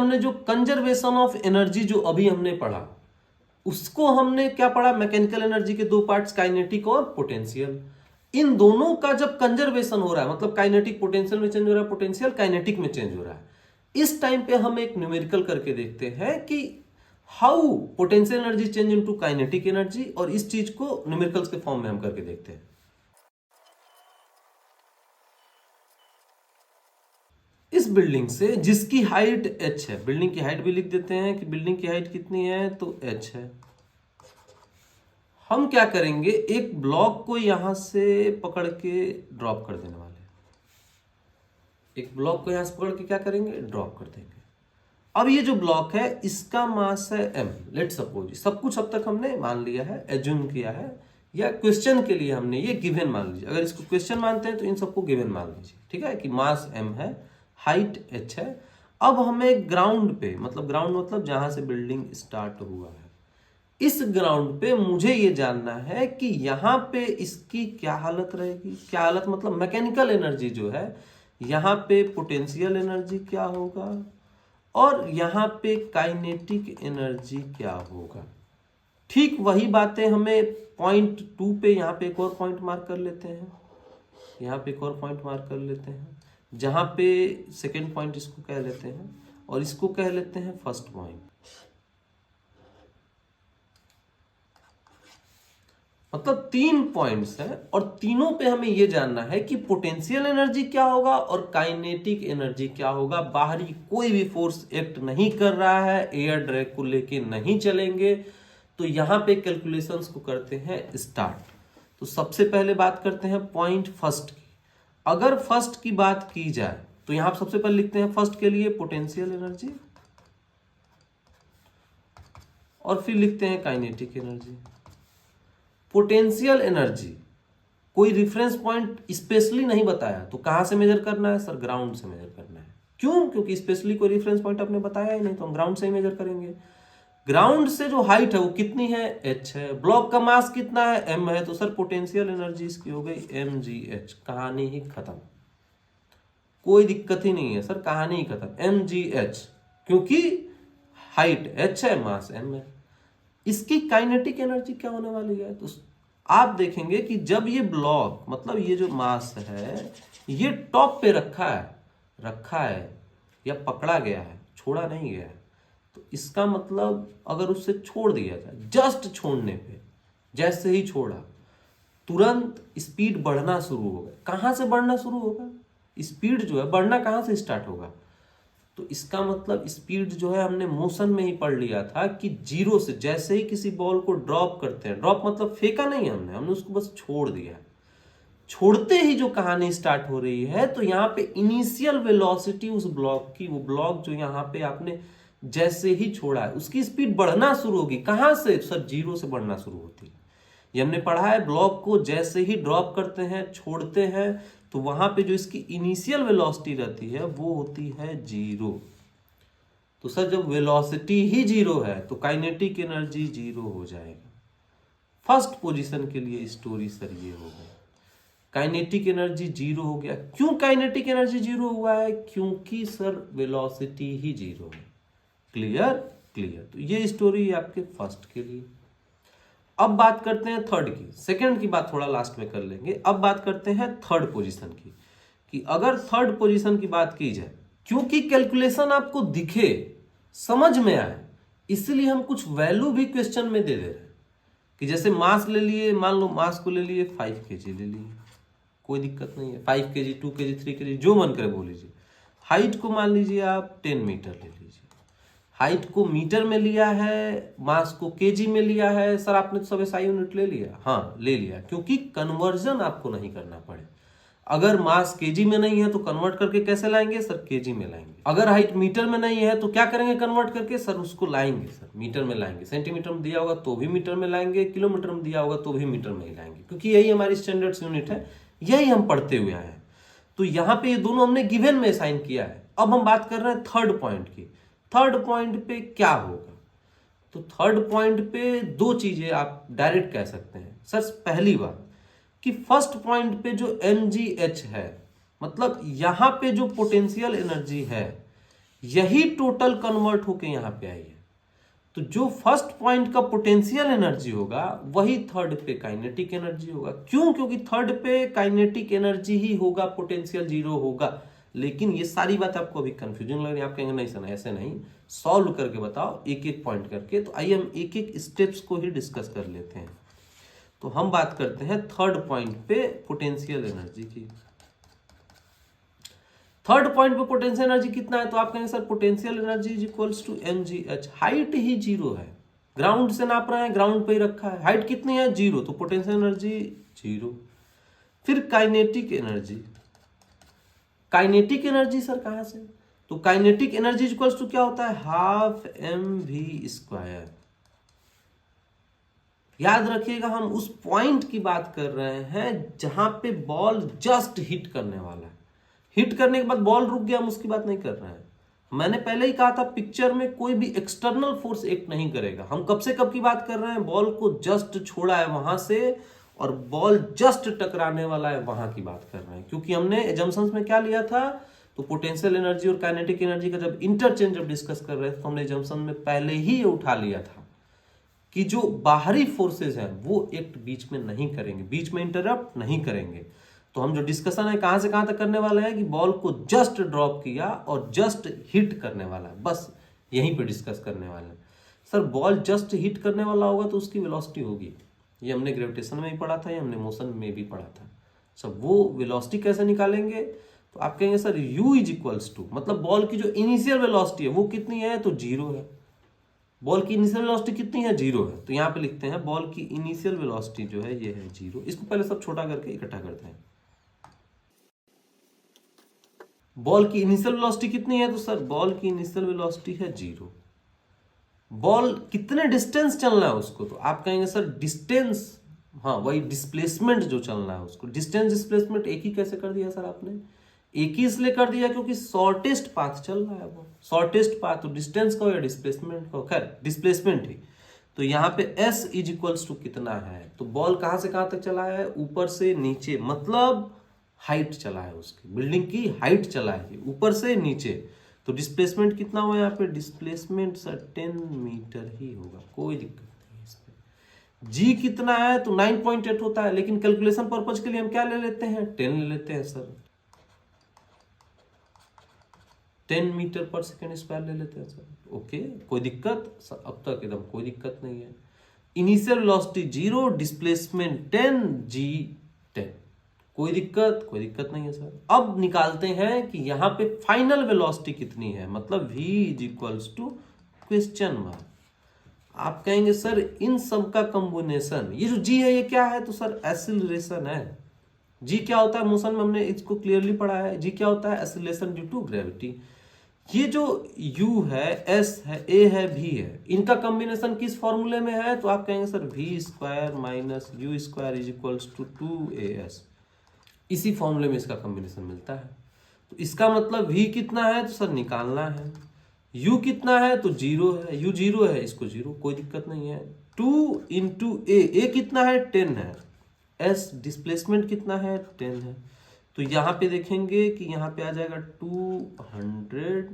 हमने जो conservation of energy जो अभी हमने पढ़ा, उसको हमने क्या पढ़ा, मैकेनिकल एनर्जी के दो पार्ट्स, काइनेटिक और पोटेंशियल। इन दोनों का जब कंजर्वेशन हो रहा है, मतलब काइनेटिक पोटेंशियल में चेंज हो रहा है, पोटेंशियल काइनेटिक में चेंज हो रहा है, इस टाइम पे हम एक न्यूमेरिकल करके देखते हैं कि how potential energy change into kinetic energy, और इस चीज को न्यूमेरिकल्स के फॉर्म में हम करके देखते हैं। इस बिल्डिंग से जिसकी हाइट h है, बिल्डिंग की हाइट भी लिख देते हैं कि बिल्डिंग की हाइट कितनी है, तो h है। हम क्या करेंगे, एक ब्लॉक को यहां से पकड़ के ड्रॉप कर देने वाले हैं। एक ब्लॉक को यहां से पकड़ के क्या करेंगे, ड्रॉप कर देंगे। अब ये जो ब्लॉक है इसका मास है m, लेट सपोज। सब कुछ अब तक हमने मान लिया है, एज्यूम किया है, या क्वेश्चन के लिए हमने ये गिवन मान लीजिए। अगर इसको क्वेश्चन मानते हैं तो इन सबको गिवन मान लीजिए, ठीक है, कि मास m है, हाइट h है। अब हमें ग्राउंड पे, मतलब ग्राउंड मतलब जहां से बिल्डिंग स्टार्ट हुआ है, इस ग्राउंड पे मुझे ये जानना है कि यहां पे इसकी क्या हालत रहेगी। क्या हालत मतलब मैकेनिकल एनर्जी जो है, यहां पे पोटेंशियल एनर्जी क्या होगा और यहां पे काइनेटिक एनर्जी क्या होगा। ठीक वही बातें हमें पॉइंट 2 पे, यहां पे एक और पॉइंट मार्क कर लेते हैं, यहां पे एक और पॉइंट मार्क कर लेते हैं, जहां पे सेकेंड पॉइंट इसको कह लेते हैं और इसको कह लेते हैं फर्स्ट पॉइंट। मतलब 3 पॉइंट्स हैं और तीनों पे हमें यह जानना है कि पोटेंशियल एनर्जी क्या होगा और काइनेटिक एनर्जी क्या होगा। बाहरी कोई भी फोर्स एक्ट नहीं कर रहा है, एयर ड्रैग को लेके नहीं चलेंगे। तो यहां पे कैलकुलेशंस को करते हैं स्टार्ट। तो सबसे पहले बात करते हैं पॉइंट फर्स्ट की। अगर फर्स्ट की बात की जाए तो यहां पर सबसे पहले लिखते हैं फर्स्ट के लिए पोटेंशियल एनर्जी और फिर लिखते हैं काइनेटिक एनर्जी। पोटेंशियल एनर्जी कोई रेफरेंस पॉइंट स्पेशली नहीं बताया, तो कहां से मेजर करना है सर, ग्राउंड से मेजर करना है। क्यों, क्योंकि स्पेशली कोई रेफरेंस पॉइंट आपने बताया ही नहीं, तो हम ग्राउंड से ही मेजर करेंगे। ग्राउंड से जो हाइट है वो कितनी है, h है। ब्लॉक का मास कितना है, m है। तो सर पोटेंशियल एनर्जी इसकी हो गई mgh। कहानी ही खत्म, कोई दिक्कत ही नहीं है सर, कहानी ही खत्म, mgh, क्योंकि हाइट h है, मास m है। इसकी काइनेटिक एनर्जी क्या होने वाली है, तो आप देखेंगे कि जब ये ब्लॉक, मतलब ये जो मास है, ये टॉप पे रखा है या पकड़ा गया है, छोड़ा नहीं गया है, तो इसका मतलब अगर उससे छोड़ दिया जाए, जस्ट छोड़ने पे, जैसे ही छोड़ा तुरंत स्पीड बढ़ना शुरू होगा। कहां से बढ़ना शुरू होगा, स्पीड जो है बढ़ना कहां से स्टार्ट होगा, तो इसका मतलब स्पीड जो है हमने मोशन में ही पढ़ लिया था कि जीरो से, जैसे ही किसी बॉल को ड्रॉप करते हैं, ड्रॉप मतलब फेंका नहीं हमने उसको बस छोड़ दिया। छोड़ते ही जो कहानी स्टार्ट हो रही है, तो यहाँ पे इनिशियल वेलोसिटी उस ब्लॉक की, वो ब्लॉक जो यहाँ पे आपने जैसे ही छोड़ा है उसकी स्पीड बढ़ना शुरू होगी। कहां से सर, जीरो से बढ़ना शुरू होती है। ये हमने पढ़ा है, ब्लॉक को जैसे ही ड्रॉप करते हैं, छोड़ते हैं, तो वहां पे जो इसकी इनिशियल वेलोसिटी रहती है वो होती है जीरो। तो सर जब वेलोसिटी ही जीरो है तो काइनेटिक एनर्जी जीरो हो जाएगा। फर्स्ट पोजीशन के लिए स्टोरी सर ये हो गई, काइनेटिक एनर्जी जीरो हो गया। क्यों काइनेटिक एनर्जी जीरो हुआ है, क्योंकि सर वेलोसिटी ही जीरो है। Clear clear. तो ये स्टोरी आपके फर्स्ट के लिए। अब बात करते हैं थर्ड की। सेकंड की बात थोड़ा लास्ट में कर लेंगे। अब बात करते हैं थर्ड पोजीशन की, कि अगर थर्ड पोजीशन की बात की जाए, क्योंकि कैलकुलेशन आपको दिखे, समझ में आए, इसलिए हम कुछ वैल्यू भी क्वेश्चन में दे रहे हैं। कि जैसे मास ले लिए, मान लो मास को ले लिए 5 kg ले लिए, कोई दिक्कत नहीं है, 5 kg 2 kg 3 kg जो मन करे बोल लीजिए। हाइट को मान लीजिए आप 10 मीटर ले लीजिए। हाइट को मीटर में लिया है, मास को केजी में लिया है। सर आपने तो सब एसआई यूनिट ले लिया, हाँ ले लिया, क्योंकि कन्वर्जन आपको नहीं करना पड़े। अगर मास केजी में नहीं है तो कन्वर्ट करके कैसे लाएंगे सर, केजी में लाएंगे। अगर हाइट मीटर में नहीं है तो क्या करेंगे, कन्वर्ट करके सर उसको लाएंगे, सर मीटर में लाएंगे। सेंटीमीटर में दिया होगा तो भी मीटर में लाएंगे, किलोमीटर में दिया होगा तो भी मीटर में ही लाएंगे, क्योंकि यही हमारी स्टैंडर्ड यूनिट है, यही हम पढ़ते हुए आए हैं। तो यहाँ पे ये दोनों हमने गिवन में असाइन किया है। अब हम बात कर रहे हैं थर्ड पॉइंट की। थर्ड पॉइंट पे क्या होगा, तो थर्ड पॉइंट पे दो चीजें आप डायरेक्ट कह सकते हैं। सर पहली बात कि फर्स्ट पॉइंट पे जो mgh है, मतलब यहां पे जो पोटेंशियल एनर्जी है, यही टोटल कन्वर्ट होके यहां पे आई है। तो जो फर्स्ट पॉइंट का पोटेंशियल एनर्जी होगा वही थर्ड पे काइनेटिक एनर्जी होगा। क्यों? क्योंकि थर्ड पे काइनेटिक एनर्जी ही होगा, पोटेंशियल जीरो होगा। लेकिन ये सारी बात आपको अभी कंफ्यूजन लग रही है, आप कहेंगे नहीं सर ऐसे नहीं, सॉल्व करके बताओ एक एक पॉइंट करके। तो आइए हम एक एक स्टेप्स को ही डिस्कस कर लेते हैं। तो हम बात करते हैं थर्ड पॉइंट पे पोटेंशियल एनर्जी की। थर्ड पॉइंट पे पोटेंशियल एनर्जी कितना है? तो आप कहेंगे sir potential energy is equals to mgh। Height ही जीरो है, ग्राउंड से नाप रहे हैं, ग्राउंड पे ही रखा है, हाइट कितनी है? जीरो, तो पोटेंशियल एनर्जी जीरो। फिर kinetic energy, kinetic energy sir कहां से? तो काइनेटिक एनर्जी इक्वल्स टू क्या होता है? Half mv²। याद रखिएगा हम उस पॉइंट की बात कर रहे हैं जहां पे बॉल जस्ट हिट करने वाला है। हिट करने के बाद बॉल रुक गया, हम उसकी बात नहीं कर रहे हैं। मैंने पहले ही कहा था पिक्चर में कोई भी एक्सटर्नल फोर्स एक्ट नहीं करेगा। हम कब से कब की बात कर रहे हैं? बॉल को जस्ट छोड़ा है वहां से और बॉल जस्ट टकराने वाला है वहां की बात कर रहे हैं। क्योंकि हमने एजम्पशंस में क्या लिया था? तो पोटेंशियल एनर्जी और काइनेटिक एनर्जी का जब इंटरचेंज जब डिस्कस कर रहे थे तो हमने एजम्पशन में पहले ही उठा लिया था कि जो बाहरी फोर्सेस हैं वो एक्ट बीच में नहीं करेंगे, बीच में इंटरप्ट नहीं करेंगे। तो हम जो डिस्कशन है कहां से कहां तक करने वाले हैं कि बॉल को जस्ट ड्रॉप किया और जस्ट हिट करने वाला है, बस यहीं पे डिस्कस करने वाले हैं। सर बॉल जस्ट हिट करने वाला होगा तो उसकी वेलोसिटी होगी, ये हमने ग्रेविटेशन में भी पढ़ा था, ये हमने मोशन में भी पढ़ा था। सर वो वेलोसिटी कैसे निकालेंगे? तो आप कहेंगे sir u is equals to, मतलब बॉल की जो इनिशियल वेलोसिटी है वो कितनी है? तो जीरो है। बॉल की इनिशियल वेलोसिटी कितनी है? जीरो है। तो यहां पे लिखते हैं बॉल की इनिशियल वेलोसिटी जो है ये है जीरो। इसको पहले सब छोटा करके इकट्ठा करते हैं। बॉल की इनिशियल वेलोसिटी कितनी है? तो सर बॉल की इनिशियल वेलोसिटी है जीरो। बॉल कितने डिस्टेंस चलना है उसको? तो आप कहेंगे सर डिस्टेंस, हाँ वही डिस्प्लेसमेंट जो चलना है उसको। डिस्टेंस डिस्प्लेसमेंट एक ही कैसे कर दिया सर आपने? एक ही इसलिए कर दिया क्योंकि शॉर्टेस्ट पाथ चल रहा है वो, शॉर्टेस्ट पाथ। तो डिस्टेंस का या डिस्प्लेसमेंट का, खैर डिस्प्लेसमेंट ही। तो यहाँ पे s इज इक्वल्स टू कितना है? तो बॉल कहां से कहां तक चला है? ऊपर से नीचे, मतलब हाइट चला है उसकी, बिल्डिंग की हाइट चला है ऊपर से नीचे। तो डिस्प्लेसमेंट कितना हुआ यहाँ पे? डिस्प्लेसमेंट सर 10 मीटर ही होगा, कोई दिक्कत नहीं इस पे। जी कितना है? तो 9.8 होता है, लेकिन कैलकुलेशन पर्पज के लिए हम क्या ले लेते हैं? 10 ले लेते हैं सर, 10 मीटर पर सेकेंड स्क्वायर ले लेते हैं सर। ओके, कोई दिक्कत सर? अब तक एकदम कोई दिक्कत नहीं है। इनिशियल वेलोसिटी जीरो, डिस्प्लेसमेंट 10, जी 10, कोई दिक्कत? कोई दिक्कत नहीं है सर। अब निकालते हैं कि यहां पे फाइनल वेलोसिटी कितनी है, मतलब v is equals to question mark. आप कहेंगे सर इन सब का कॉम्बिनेशन, ये जो g है ये क्या है? तो सर एक्सीलरेशन है। g क्या होता है? मोशन में हमने इसको क्लियरली पढ़ा है। g क्या होता है? Acceleration due to gravity. ये जो u है, s है, a है, v है, इनका कॉम्बिनेशन किस फॉर्मूले में है? तो आप कहेंगे sir v square minus u square is equals to 2as। इसी फॉर्मूले में इसका कॉम्बिनेशन मिलता है। तो इसका मतलब v कितना है? तो सर निकालना है। u कितना है? तो जीरो है, u जीरो है, इसको जीरो, कोई दिक्कत नहीं है। 2 इंटू a कितना है? 10 है। s डिस्प्लेसमेंट कितना है? 10 है। तो यहाँ पे देखेंगे कि यहाँ पे आ जाएगा 200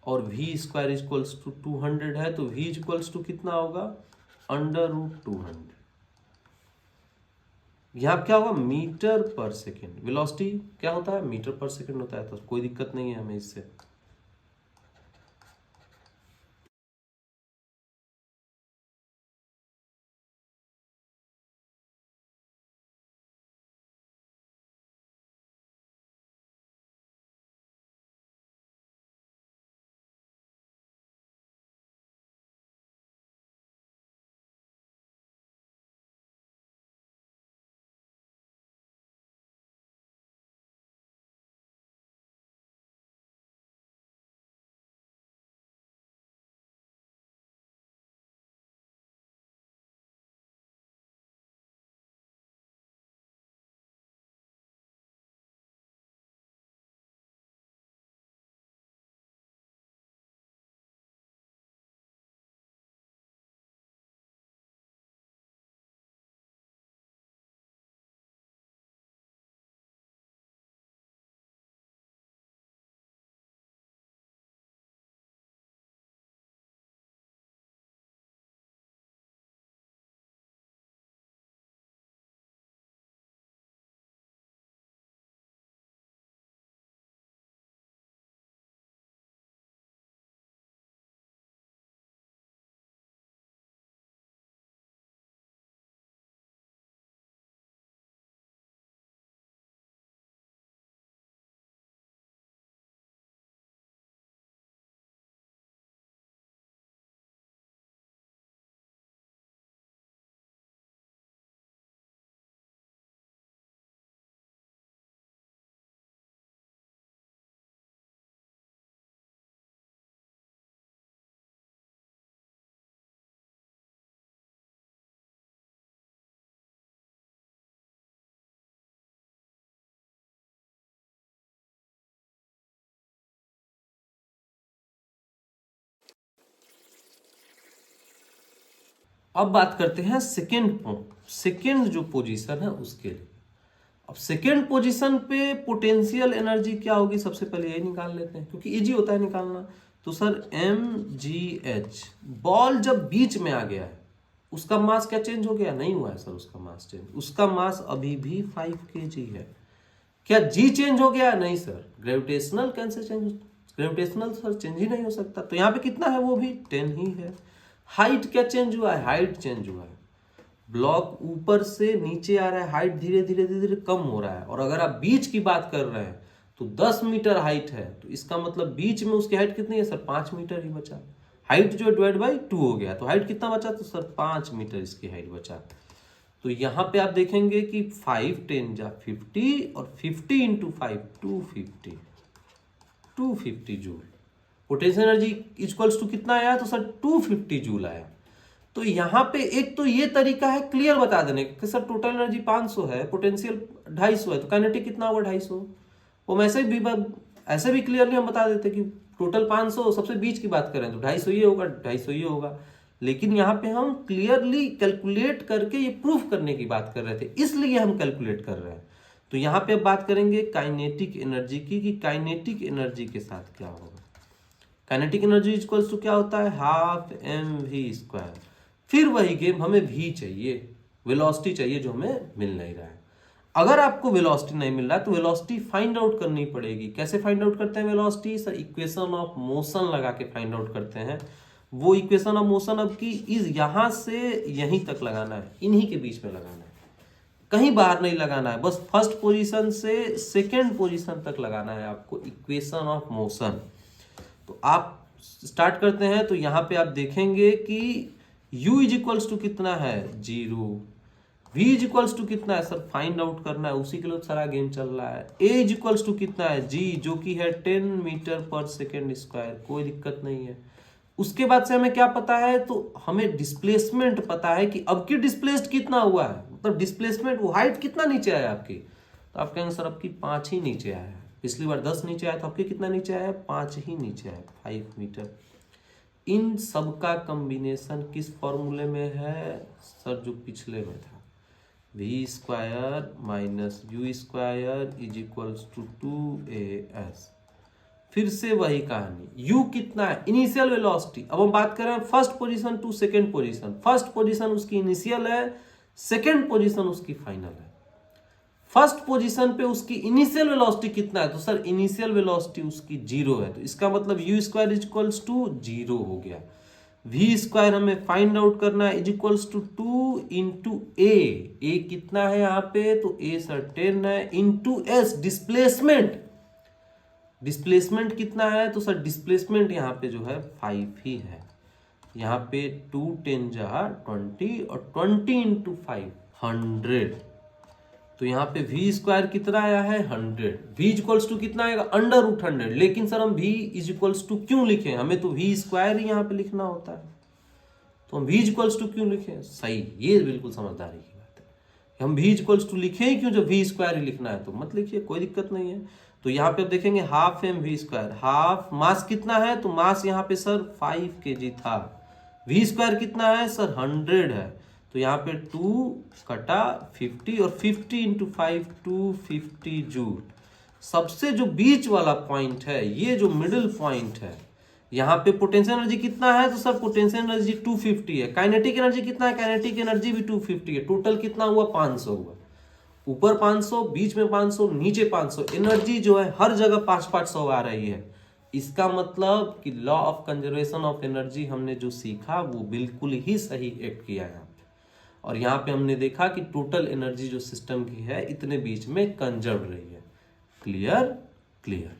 और v स्क्वायर इक्वल्स टू 200 है, तो v इक्वल्स टू कितना होगा? √200। यहाँ क्या होगा? मीटर पर सेकेंड। वेलोसिटी क्या होता है? मीटर पर सेकेंड होता है। तो कोई दिक्कत नहीं है हमें इससे। अब बात करते हैं सेकेंड जो पोजीशन है उसके लिए। अब सेकेंड पोजीशन पे पोटेंशियल एनर्जी क्या होगी, सबसे पहले यही निकाल लेते हैं क्योंकि इजी होता है निकालना। तो सर mgh, बॉल जब बीच में आ गया है उसका मास क्या चेंज हो गया? नहीं हुआ है सर उसका मास चेंज, उसका मास अभी भी 5 kg है। क्या g चेंज हो गया? नहीं सर, ग्रेविटेशनल कैसे चेंज, ग्रेविटेशनल सर चेंज ही नहीं हो सकता। तो यहाँ पे कितना है? वो भी 10 ही है। हाइट क्या चेंज हुआ है? हाइट चेंज हुआ है, ब्लॉक ऊपर से नीचे आ रहा है, हाइट धीरे धीरे धीरे धीरे कम हो रहा है। और अगर आप बीच की बात कर रहे हैं तो 10 मीटर हाइट है, तो इसका मतलब बीच में उसकी हाइट कितनी है सर? 5 मीटर ही बचा। हाइट जो डिवाइड बाई 2 हो गया, तो हाइट कितना बचा? तो सर 5 मीटर इसकी हाइट बचा। तो यहाँ पे आप देखेंगे कि 5 10 जा 50 और 50 into 5 250 joule. Potential energy equals to कितना आया? तो सर 250 जूल आया। तो यहाँ पे एक तो ये तरीका है क्लियर बता देने कि सर टोटल एनर्जी 500 है, पोटेंशियल 250 है, तो काइनेटिक कितना होगा? 250। वो ऐसे भी क्लियरली हम बता देते कि टोटल 500, सबसे बीच की बात करें तो 250 ये होगा, 250 ये होगा। लेकिन यहाँ पे हम क्लियरली कैलकुलेट करके ये प्रूफ करने की बात कर रहे थे, इसलिए हम कैलकुलेट कर रहे हैं। तो यहाँ पे अब बात करेंगे काइनेटिक एनर्जी की, कि काइनेटिक एनर्जी के साथ क्या होगा। काइनेटिक एनर्जी इक्वल्स टू क्या होता है? Half mv²। फिर वही गेम, हमें v चाहिए, वेलोसिटी चाहिए जो हमें मिल नहीं रहा है। अगर आपको वेलोसिटी नहीं मिल रहा है तो वेलोसिटी फाइंड आउट करनी पड़ेगी। कैसे फाइंड आउट करते हैं velocity? Sir equation of motion लगा के फाइंड आउट करते हैं। वो इक्वेशन ऑफ मोशन अब की इस यहां से यहीं तक लगाना है, इन्हीं के बीच में लगाना है, कहीं बाहर नहीं लगाना है, बस फर्स्ट पोजीशन से सेकेंड पोजीशन तक लगाना है आपको इक्वेशन ऑफ मोशन। तो आप स्टार्ट करते हैं, तो यहाँ पे आप देखेंगे कि u इज इक्वल्स टू कितना है? 0। v इज इक्वल्स टू कितना है सर? फाइंड आउट करना है, उसी के लिए सारा गेम चल रहा है। a इज इक्वल्स टू कितना है? g, जो कि है 10 मीटर पर सेकेंड स्क्वायर, कोई दिक्कत नहीं है। उसके बाद से हमें क्या पता है? तो हमें डिस्प्लेसमेंट पता है कि अब की डिस्प्लेस्ड कितना हुआ है, मतलब डिस्प्लेसमेंट, वो हाइट कितना नीचे आया आपकी। तो आप कहेंगे सर आपकी 5 ही नीचे आया है, पिछली बार 10 नीचे आया, तो आपके कितना नीचे आया है? 5 ही नीचे आया, 5 मीटर। इन सबका कॉम्बिनेशन किस फॉर्मूले में है सर? जो पिछले में था, v² minus u² is equals to 2as। फिर से वही कहानी, u कितना है? Initial velocity. अब हम बात कर रहे हैं first position to second position. First position उसकी इनिशियल है, सेकेंड पोजीशन उसकी फाइनल है। फर्स्ट पोजीशन पे उसकी इनिशियल वेलोसिटी कितना है? तो सर इनिशियल वेलोसिटी उसकी 0 है, तो इसका मतलब u² इज इक्वल्स टू 0 हो गया। v² हमें फाइंड आउट करना है, is equals to 2 into a कितना है यहाँ पे? तो a सर 10 है, इंटू s डिस्प्लेसमेंट कितना है? तो सर डिस्प्लेसमेंट यहाँ पे जो है 5 ही है। यहाँ पे 2 10 जा 20 और 20 इंटू 5 100। तो यहाँ पे v² कितना आया है? 100। v इक्वल्स टू कितना आएगा? √100। लेकिन सर हम v इज इक्वल्स टू क्यों लिखे? हमें तो v² ही यहाँ पे लिखना होता है, तो हम v इक्वल्स टू क्यों लिखे? सही, ये बिल्कुल समझदारी की बात है। हम v इक्वल्स टू लिखे ही क्यों? जब v² ही लिखना है तो मत लिखिए, कोई दिक्कत नहीं है। तो यहाँ पे आप देखेंगे हाफ mv², हाफ मास कितना है? तो मास यहाँ पे सर 5 kg था, v² कितना है सर? 100 है। तो यहाँ पे 2 कटा 50 और 50 इंटू 5 250 जूल। सबसे जो बीच वाला पॉइंट है, ये जो मिडिल पॉइंट है, यहाँ पे पोटेंशियल एनर्जी कितना है? तो सर पोटेंशियल एनर्जी 250 है। काइनेटिक एनर्जी कितना है? काइनेटिक एनर्जी भी 250 है। टोटल कितना हुआ? 500 हुआ। ऊपर 500, बीच में 500, नीचे 500। एनर्जी जो है हर जगह 5-500 आ रही है। इसका मतलब कि law of conservation of energy हमने जो सीखा वो बिल्कुल ही सही एक्ट किया है। और यहाँ पे हमने देखा कि टोटल एनर्जी जो सिस्टम की है इतने बीच में कंजर्व रही है। क्लियर?